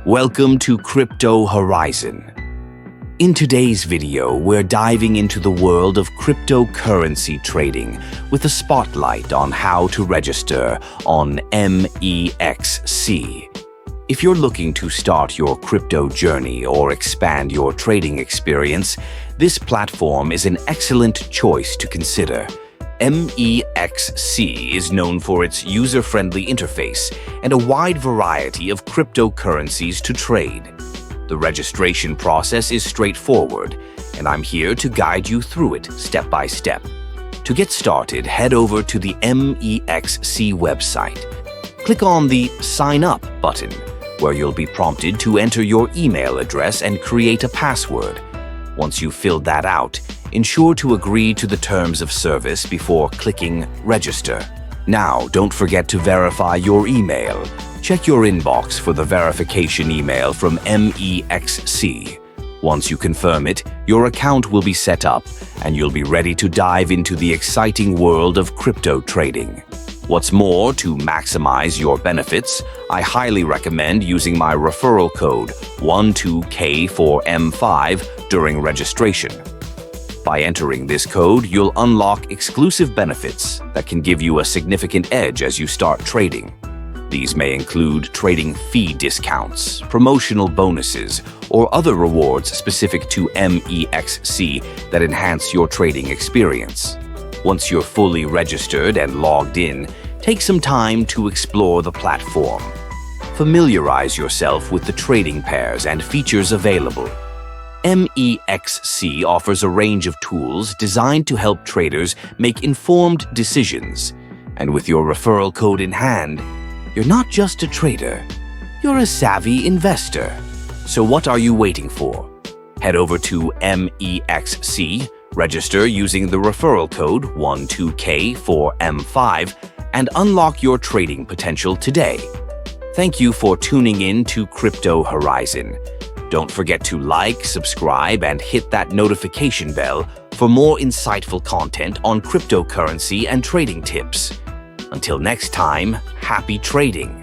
Welcome to Crypto Horizon. In today's video, we're diving into the world of cryptocurrency trading with a spotlight on how to register on MEXC. If you're looking to start your crypto journey or expand your trading experience, this platform is an excellent choice to consider. MEXC is known for its user-friendly interface and a wide variety of cryptocurrencies to trade. The registration process is straightforward, and I'm here to guide you through it step by step. To get started, head over to the MEXC website. Click on the Sign Up button, where you'll be prompted to enter your email address and create a password. Once you've filled that out, ensure to agree to the terms of service before clicking Register. Now, don't forget to verify your email. Check your inbox for the verification email from MEXC. Once you confirm it, your account will be set up and you'll be ready to dive into the exciting world of crypto trading. What's more, to maximize your benefits, I highly recommend using my referral code 12K4M5 during registration. By entering this code, you'll unlock exclusive benefits that can give you a significant edge as you start trading. These may include trading fee discounts, promotional bonuses, or other rewards specific to MEXC that enhance your trading experience. Once you're fully registered and logged in, take some time to explore the platform. Familiarize yourself with the trading pairs and features available. MEXC offers a range of tools designed to help traders make informed decisions. And with your referral code in hand, you're not just a trader, you're a savvy investor. So what are you waiting for? Head over to MEXC, register using the referral code 12K4M5, and unlock your trading potential today. Thank you for tuning in to Crypto Horizon. Don't forget to like, subscribe, and hit that notification bell for more insightful content on cryptocurrency and trading tips. Until next time, happy trading!